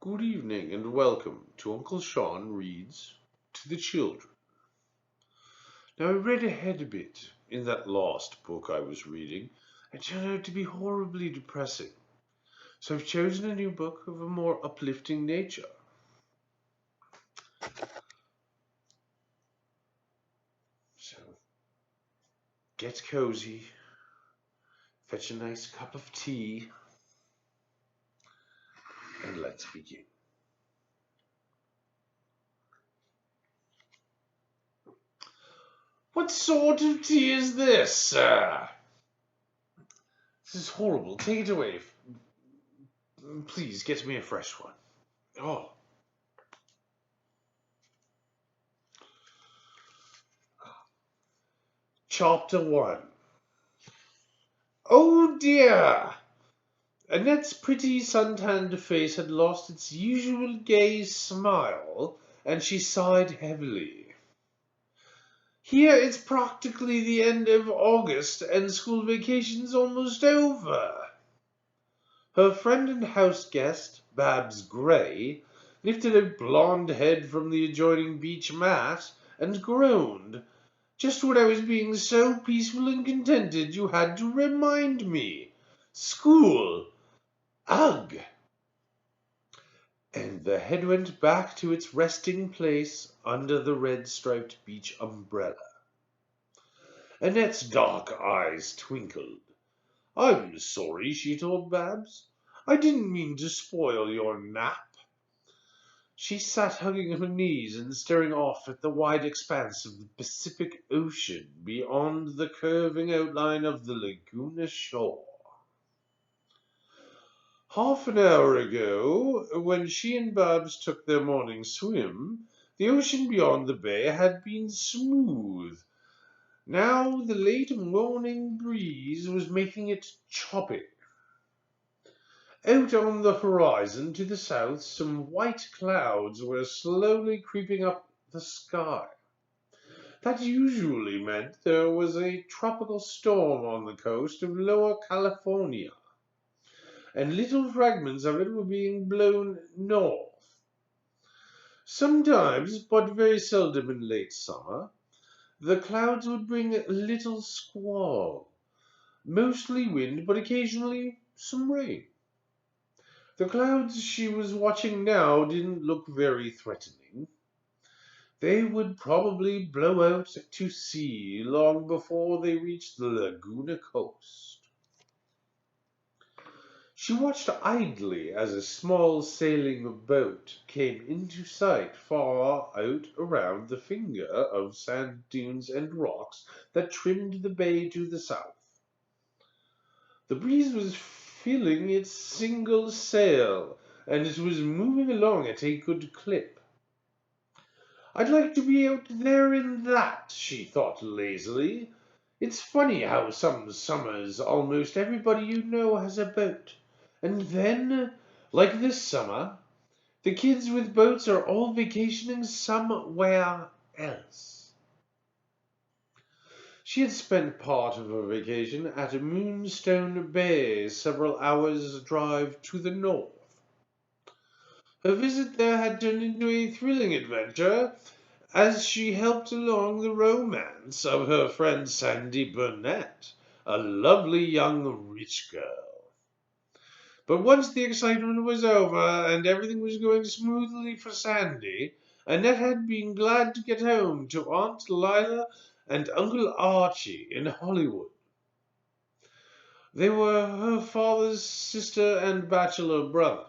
Good evening and welcome to Uncle Sean Reads to the Children. Now, I read ahead a bit in that last book I was reading. It turned out to be horribly depressing. So I've chosen a new book of a more uplifting nature. So get cozy, fetch a nice cup of tea, and let's begin. What sort of tea is this, sir? This is horrible. Take it away. Please get me a fresh one. Oh. Chapter 1. Oh dear! Annette's pretty sun-tanned face had lost its usual gay smile, and she sighed heavily. Here it's practically the end of August, and school vacation's almost over. Her friend and house guest, Babs Gray, lifted a blonde head from the adjoining beech mat and groaned. Just when I was being so peaceful and contented, you had to remind me. School! Ugh! And the head went back to its resting place under the red-striped beech umbrella. Annette's dark eyes twinkled. "I'm sorry," she told Babs. "I didn't mean to spoil your nap." She sat hugging her knees and staring off at the wide expanse of the Pacific Ocean beyond the curving outline of the Laguna shore. Half an hour ago, when she and Babs took their morning swim, the ocean beyond the bay had been smooth. Now the late morning breeze was making it choppy. Out on the horizon to the south, some white clouds were slowly creeping up the sky. That usually meant there was a tropical storm on the coast of Lower California, and little fragments of it were being blown north. Sometimes, but very seldom in late summer, the clouds would bring a little squall, mostly wind, but occasionally some rain. The clouds she was watching now didn't look very threatening. They would probably blow out to sea long before they reached the Laguna coast. She watched idly as a small sailing boat came into sight far out around the finger of sand dunes and rocks that trimmed the bay to the south. The breeze was filling its single sail, and it was moving along at a good clip. "I'd like to be out there in that," she thought lazily. "It's funny how some summers almost everybody you know has a boat. And then, like this summer, the kids with boats are all vacationing somewhere else." She had spent part of her vacation at Moonstone Bay, several hours' drive to the north. Her visit there had turned into a thrilling adventure as she helped along the romance of her friend Sandy Burnett, a lovely young rich girl. But once the excitement was over and everything was going smoothly for Sandy, Annette had been glad to get home to Aunt Lila and Uncle Archie in Hollywood. They were her father's sister and bachelor brother,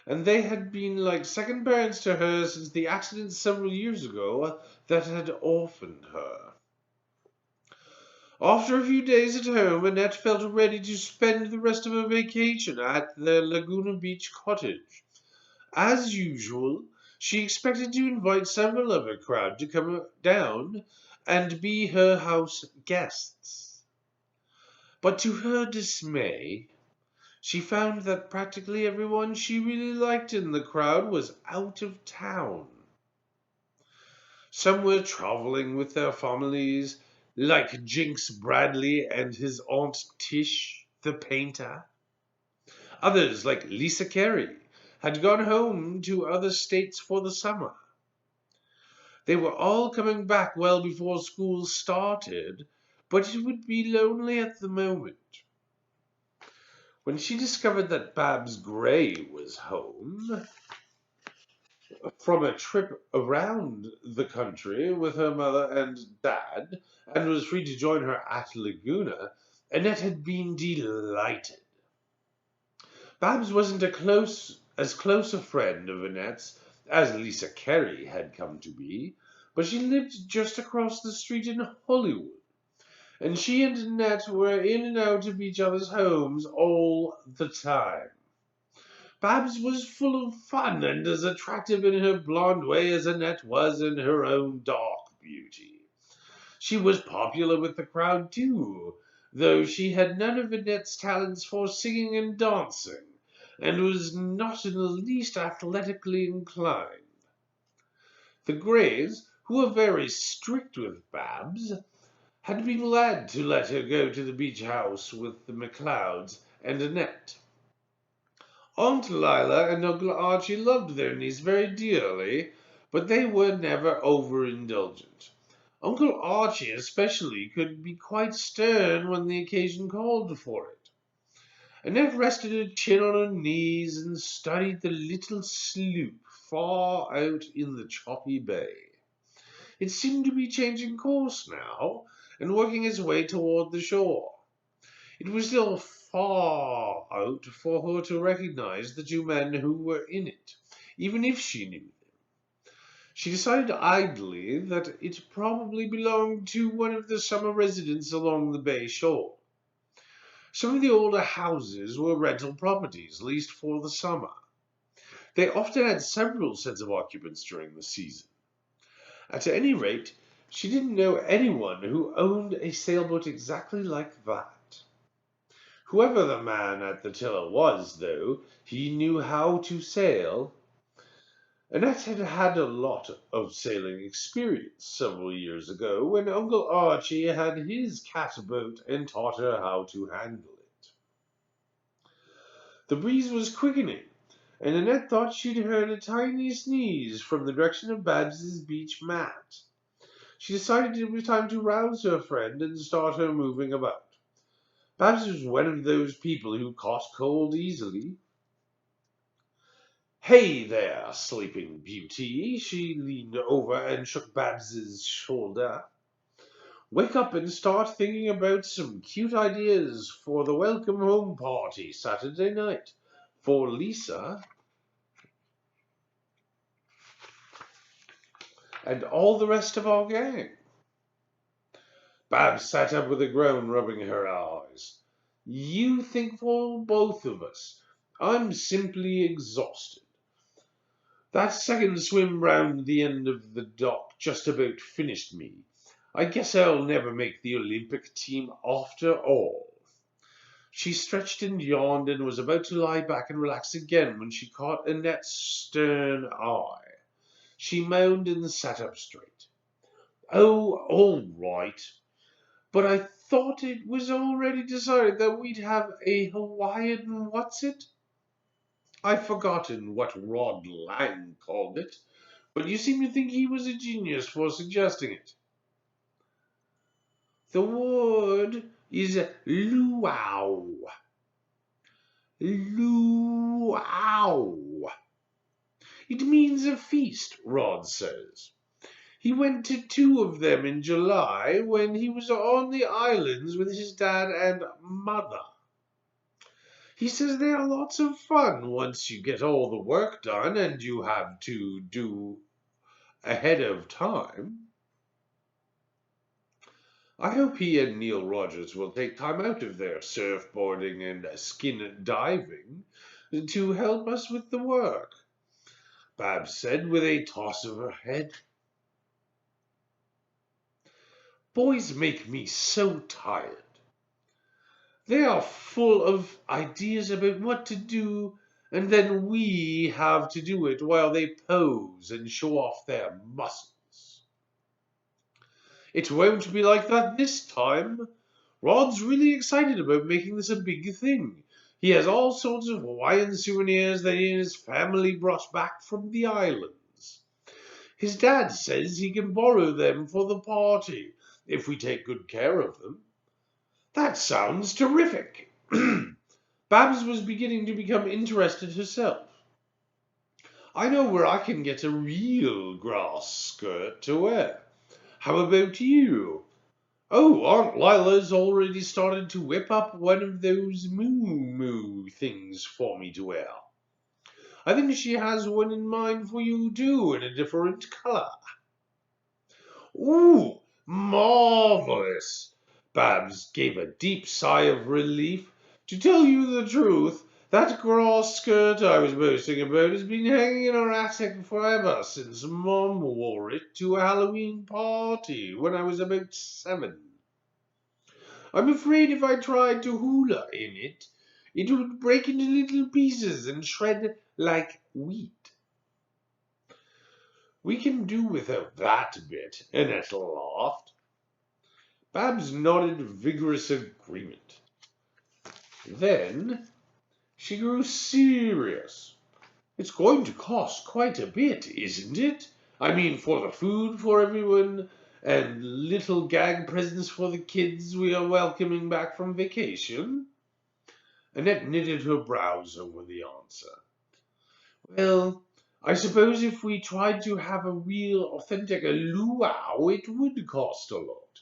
and they had been like second parents to her since the accident several years ago that had orphaned her. After a few days at home, Annette felt ready to spend the rest of her vacation at the Laguna Beach cottage. As usual, she expected to invite several of her crowd to come down and be her house guests. But to her dismay, she found that practically everyone she really liked in the crowd was out of town. Some were traveling with their families, like Jinx Bradley and his Aunt Tish, the painter. Others, like Lisa Carey, had gone home to other states for the summer. They were all coming back well before school started, but it would be lonely at the moment. When she discovered that Babs Gray was home from a trip around the country with her mother and dad and was free to join her at Laguna, Annette had been delighted. Babs wasn't as close a friend of Annette's as Lisa Carey had come to be, but she lived just across the street in Hollywood, and she and Annette were in and out of each other's homes all the time. Babs was full of fun and as attractive in her blonde way as Annette was in her own dark beauty. She was popular with the crowd too, though she had none of Annette's talents for singing and dancing, and was not in the least athletically inclined. The Greys, who were very strict with Babs, had been glad to let her go to the beach house with the McLeods and Annette. Aunt Lila and Uncle Archie loved their niece very dearly, but they were never overindulgent. Uncle Archie especially could be quite stern when the occasion called for it. Annette rested her chin on her knees and studied the little sloop far out in the choppy bay. It seemed to be changing course now and working its way toward the shore. It was still far out for her to recognize the two men who were in it, even if she knew them. She decided idly that it probably belonged to one of the summer residents along the bay shore. Some of the older houses were rental properties leased for the summer. They often had several sets of occupants during the season. At any rate, she didn't know anyone who owned a sailboat exactly like that. Whoever the man at the tiller was, though, he knew how to sail. Annette had had a lot of sailing experience several years ago when Uncle Archie had his catboat and taught her how to handle it. The breeze was quickening, and Annette thought she'd heard a tiny sneeze from the direction of Babs's beach mat. She decided it was time to rouse her friend and start her moving about. Babs was one of those people who caught cold easily. "Hey there, Sleeping Beauty!" She leaned over and shook Babs's shoulder. "Wake up and start thinking about some cute ideas for the welcome home party Saturday night for Lisa and all the rest of our gang." Babs sat up with a groan, rubbing her eyes. "You think for both of us. I'm simply exhausted. That second swim round the end of the dock just about finished me. I guess I'll never make the Olympic team after all." She stretched and yawned and was about to lie back and relax again when she caught Annette's stern eye. She moaned and sat up straight. "Oh, all right. But I thought it was already decided that we'd have a Hawaiian what's-it? I've forgotten what Rod Lang called it, but you seem to think he was a genius for suggesting it." "The word is luau." Luau. "It means a feast, Rod says. He went to two of them in July when he was on the islands with his dad and mother. He says they are lots of fun once you get all the work done and you have to do ahead of time. I hope he and Neil Rogers will take time out of their surfboarding and skin diving to help us with the work," Babs said with a toss of her head. "Boys make me so tired. They are full of ideas about what to do, and then we have to do it while they pose and show off their muscles. It won't be like that this time. Rod's really excited about making this a big thing. He has all sorts of Hawaiian souvenirs that he and his family brought back from the islands. His dad says he can borrow them for the party if we take good care of them. That sounds terrific. Babs was beginning to become interested herself. I know where I can get a real grass skirt to wear. How about you? Oh, Aunt Lila's already started to whip up one of those moo things for me to wear. I think she has one in mind for you too, in a different color. Ooh, marvelous! Babs gave a deep sigh of relief. To tell you the truth, that grass skirt I was boasting about has been hanging in our attic forever since Mom wore it to a Halloween party when I was about 7. I'm afraid if I tried to hula in it, it would break into little pieces and shred like wheat. We can do without that bit, Annette laughed. Babs nodded vigorous agreement. Then she grew serious. It's going to cost quite a bit, isn't it? I mean, for the food for everyone and little gag presents for the kids we are welcoming back from vacation. Annette knitted her brows over the answer. Well, I suppose if we tried to have a real authentic luau, it would cost a lot.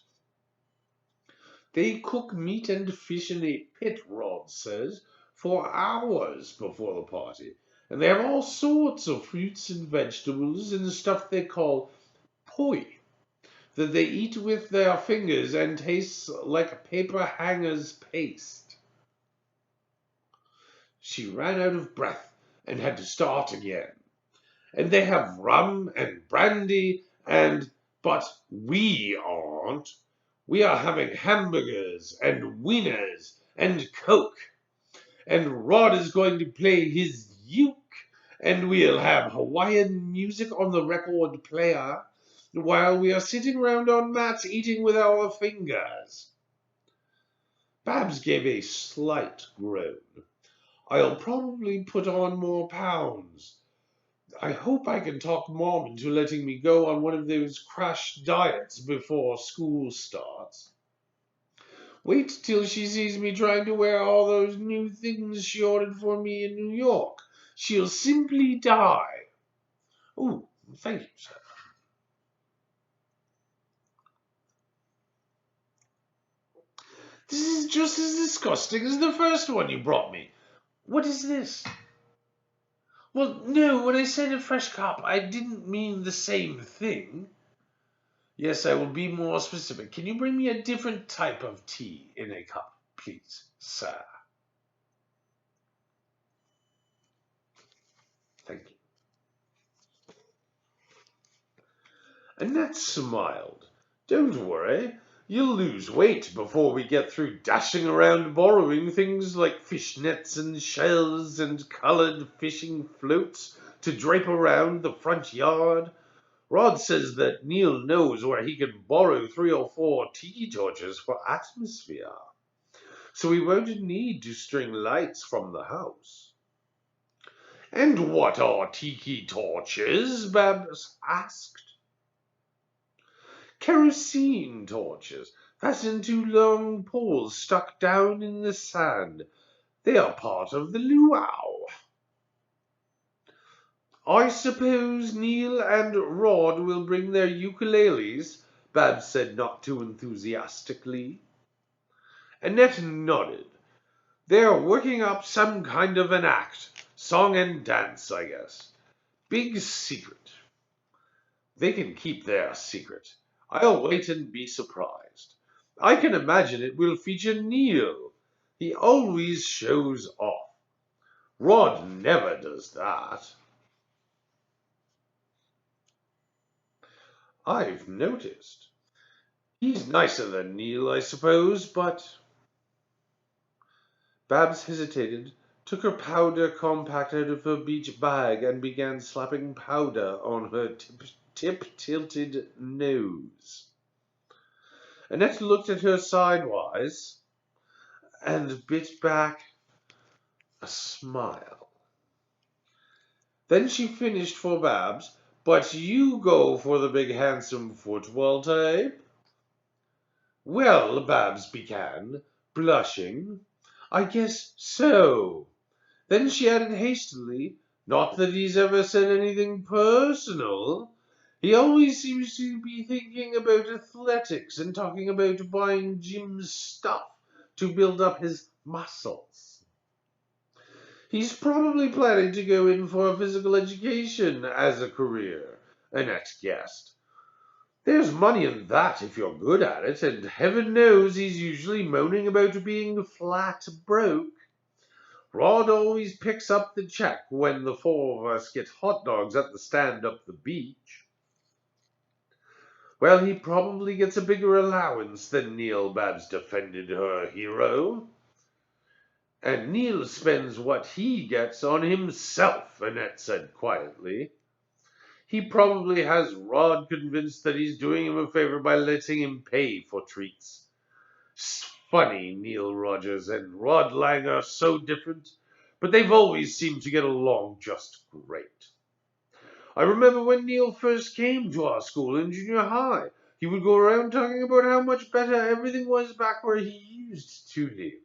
They cook meat and fish in a pit, Rod says, for hours before the party. And they have all sorts of fruits and vegetables and stuff they call poi, that they eat with their fingers and tastes like a paper hanger's paste. She ran out of breath and had to start again. And they have rum and brandy but we aren't. We are having hamburgers and wieners and Coke. And Rod is going to play his uke, and we'll have Hawaiian music on the record player while we are sitting round on mats eating with our fingers. Babs gave a slight groan. I'll probably put on more pounds. I hope I can talk Mom into letting me go on one of those crash diets before school starts. Wait till she sees me trying to wear all those new things she ordered for me in New York. She'll simply die. Oh, thank you, sir. This is just as disgusting as the first one you brought me. What is this? Well, no, when I said a fresh cup, I didn't mean the same thing. Yes, I will be more specific. Can you bring me a different type of tea in a cup, please, sir? Thank you. Annette smiled. Don't worry. You'll lose weight before we get through dashing around borrowing things like fish nets and shells and colored fishing floats to drape around the front yard. Rod says that Neil knows where he can borrow 3 or 4 tiki torches for atmosphere, so we won't need to string lights from the house. And what are tiki torches? Babs asked. Kerosene torches, fastened to long poles stuck down in the sand. They are part of the luau. I suppose Neil and Rod will bring their ukuleles, Babs said not too enthusiastically. Annette nodded. They're working up some kind of an act. Song and dance, I guess. Big secret. They can keep their secret. I'll wait and be surprised. I can imagine it will feature Neil. He always shows off. Rod never does that. I've noticed. He's nicer than Neil, I suppose, but... Babs hesitated, took her powder compact out of her beach bag, and began slapping powder on her tip-tilted nose. Annette looked at her sidewise and bit back. a smile. Then she finished for Babs. But you go for the big handsome football type? Well, Babs began, blushing. I guess so. Then she added hastily, not that he's ever said anything personal. He always seems to be thinking about athletics and talking about buying gym stuff to build up his muscles. He's probably planning to go in for physical education as a career, Annette guessed. There's money in that if you're good at it, and heaven knows he's usually moaning about being flat broke. Rod always picks up the check when the four of us get hot dogs at the stand up the beach. Well, he probably gets a bigger allowance than Neil, Babs defended her hero. And Neil spends what he gets on himself, Annette said quietly. He probably has Rod convinced that he's doing him a favor by letting him pay for treats. It's funny, Neil Rogers and Rod Lang are so different, but they've always seemed to get along just great. I remember when Neil first came to our school in junior high, he would go around talking about how much better everything was back where he used to live.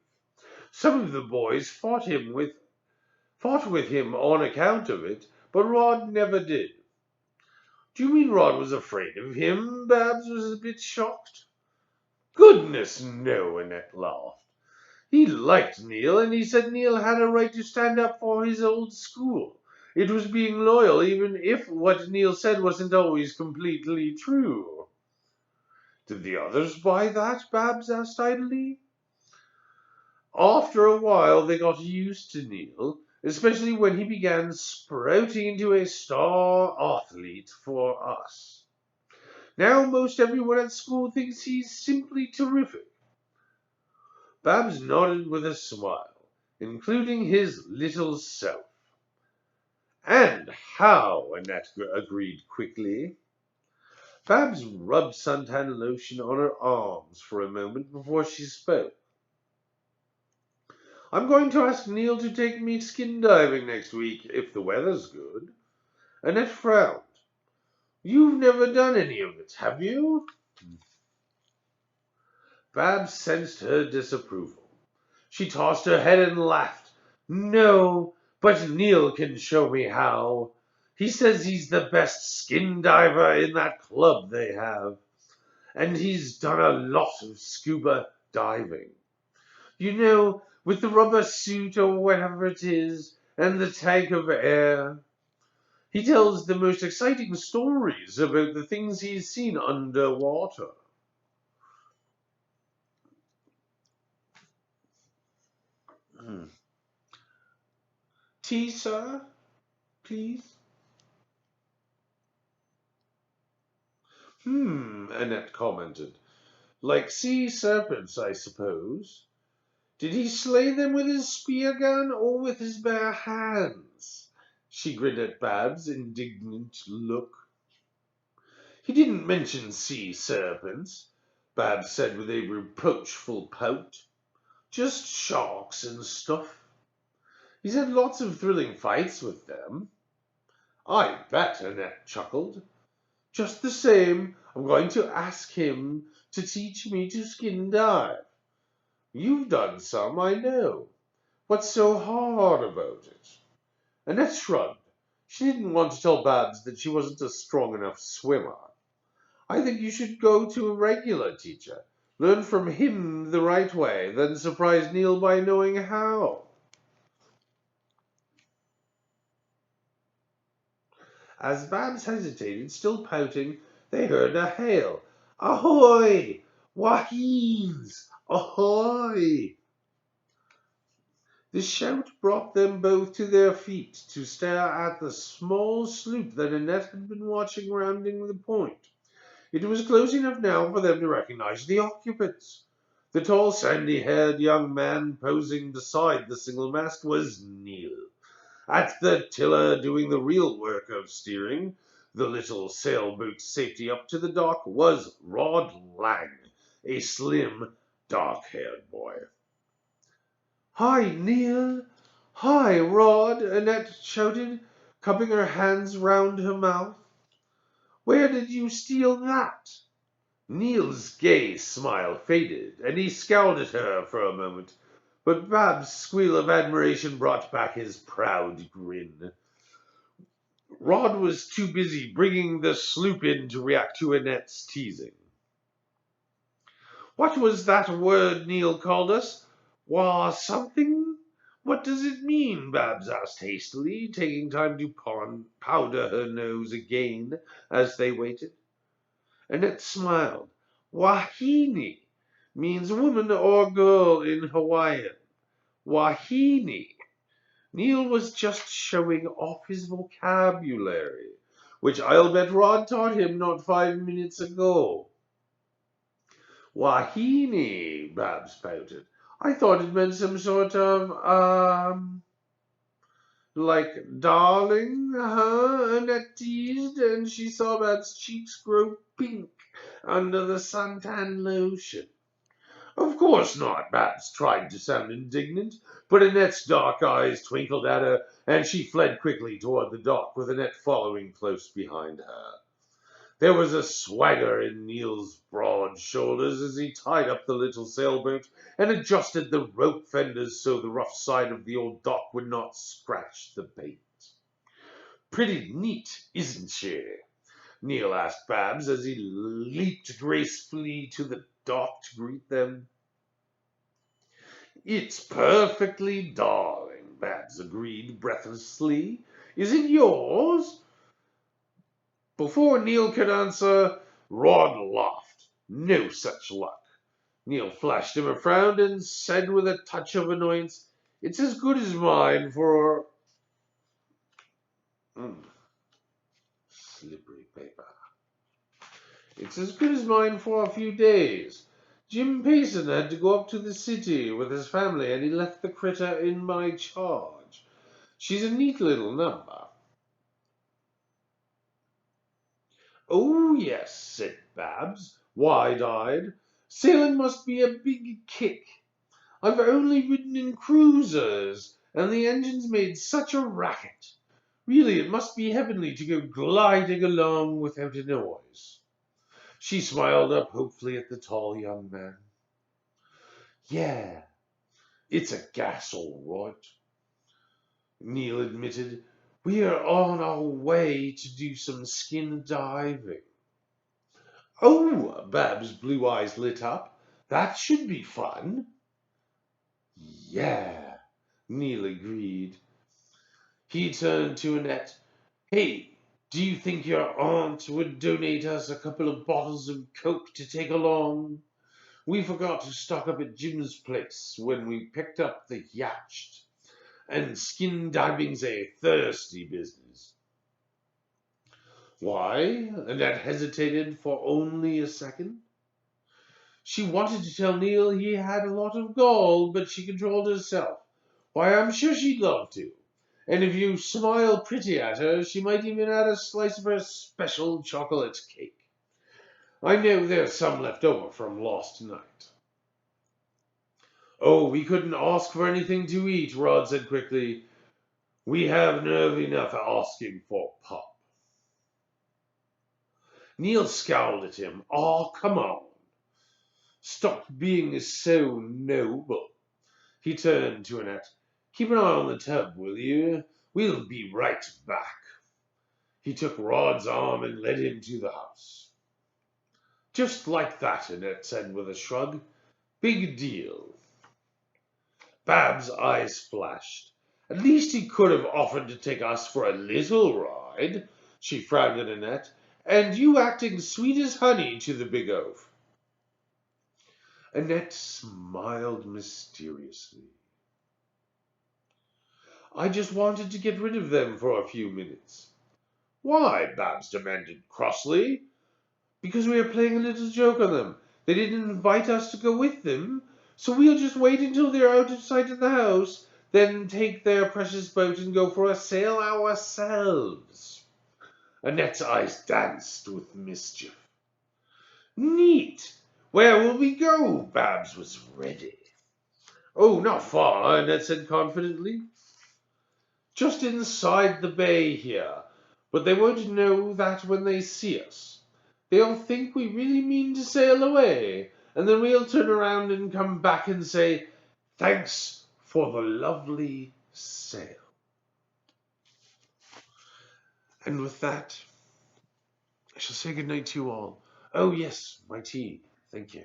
Some of the boys fought with him on account of it, but Rod never did. Do you mean Rod was afraid of him? Babs was a bit shocked. Goodness, no, Annette laughed. He liked Neil, and he said Neil had a right to stand up for his old school. It was being loyal, even if what Neil said wasn't always completely true. Did the others buy that? Babs asked idly. After a while, they got used to Neil, especially when he began sprouting into a star athlete for us. Now most everyone at school thinks he's simply terrific. Babs nodded with a smile, including his little self. And how, Annette agreed quickly. Babs rubbed suntan lotion on her arms for a moment before she spoke. I'm going to ask Neil to take me skin diving next week, if the weather's good. Annette frowned. You've never done any of it, have you? Babs sensed her disapproval. She tossed her head and laughed. No, but Neil can show me how. He says he's the best skin diver in that club they have. And he's done a lot of scuba diving. You know, with the rubber suit or whatever it is, and the tank of air. He tells the most exciting stories about the things he's seen underwater. Tea, sir, please. Annette commented. Like sea serpents, I suppose. Did he slay them with his spear gun or with his bare hands? She grinned at Babs' indignant look. He didn't mention sea serpents, Babs said with a reproachful pout. Just sharks and stuff. He's had lots of thrilling fights with them. I bet, Annette chuckled. Just the same, I'm going to ask him to teach me to skin dive. You've done some, I know. What's so hard about it? Annette shrugged. She didn't want to tell Babs that she wasn't a strong enough swimmer. I think you should go to a regular teacher. Learn from him the right way, then surprise Neil by knowing how. As Babs hesitated, still pouting, they heard a hail. Ahoy! Waheens! Ahoy! The shout brought them both to their feet to stare at the small sloop that Annette had been watching rounding the point. It was close enough now for them to recognize the occupants. The tall, sandy-haired young man posing beside the single mast was Neil. At the tiller doing the real work of steering, the little sailboat's safety up to the dock, was Rod Lang, a slim, dark-haired boy. Hi, Neil. "Hi, Rod," Annette shouted, cupping her hands round her mouth. "Where did you steal that?" Neil's gay smile faded, and he scowled at her for a moment, but Bab's squeal of admiration brought back his proud grin. Rod was too busy bringing the sloop in to react to Annette's teasing. "What was that word Neil called us? Something? What does it mean?" Babs asked hastily, taking time to powder her nose again as they waited. Annette smiled. "Wahine means woman or girl in Hawaiian. Wahine." Neil was just showing off his vocabulary, which I'll bet Rod taught him not 5 minutes ago. "Wahine," Babs pouted. "I thought it meant some sort of, like darling, huh?" Annette teased, and she saw Bab's cheeks grow pink under the suntan lotion. "Of course not," Babs tried to sound indignant, but Annette's dark eyes twinkled at her, and she fled quickly toward the dock, with Annette following close behind her. There was a swagger in Neil's broad shoulders as he tied up the little sailboat and adjusted the rope fenders so the rough side of the old dock would not scratch the bait. "Pretty neat, isn't she?" Neil asked Babs as he leaped gracefully to the dock to greet them. "It's perfectly darling," Babs agreed breathlessly. "Is it yours?" Before Neil could answer, Rod laughed. "No such luck." Neil flashed him a frown and said with a touch of annoyance, "It's as good as mine for slippery paper. It's as good as mine for a few days. Jim Payson had to go up to the city with his family, and he left the critter in my charge. She's a neat little number." "Oh, yes," said Babs, wide-eyed. "Sailing must be a big kick. I've only ridden in cruisers, and the engines made such a racket. Really, it must be heavenly to go gliding along without a noise." She smiled up hopefully at the tall young man. "Yeah, it's a gas all right," Neil admitted. "We're on our way to do some skin diving." "Oh," Bab's blue eyes lit up. "That should be fun." "Yeah," Neil agreed. He turned to Annette. "Hey, do you think your aunt would donate us a couple of bottles of Coke to take along? We forgot to stock up at Jim's place when we picked up the yacht, and skin diving's a thirsty business." "Why?" Annette hesitated for only a second. She wanted to tell Neil he had a lot of gall, but she controlled herself. "Why, I'm sure she'd love to. And if you smile pretty at her, she might even add a slice of her special chocolate cake. I know there's some left over from last night." "Oh, we couldn't ask for anything to eat," Rod said quickly. "We have nerve enough asking for pop." Neil scowled at him. "Oh, come on. Stop being so noble." He turned to Annette. "Keep an eye on the tub, will you? We'll be right back." He took Rod's arm and led him to the house. "Just like that," Annette said with a shrug. "Big deal." Bab's eyes flashed. "At least he could have offered to take us for a little ride." She frowned at Annette. "And you acting sweet as honey to the big oaf." Annette smiled mysteriously. "I just wanted to get rid of them for a few minutes." "Why?" Babs demanded crossly. "Because we are playing a little joke on them. They didn't invite us to go with them, so we'll just wait until they're out of sight of the house, then take their precious boat and go for a sail ourselves." Annette's eyes danced with mischief. "Neat! Where will we go?" Babs was ready. "Oh, not far," Annette said confidently. just inside the bay here, but they won't know that when they see us. They'll think we really mean to sail away, and then we'll turn around and come back and say, thanks for the lovely sail. And with that, I shall say good night to you all. Oh, yes, my tea. Thank you.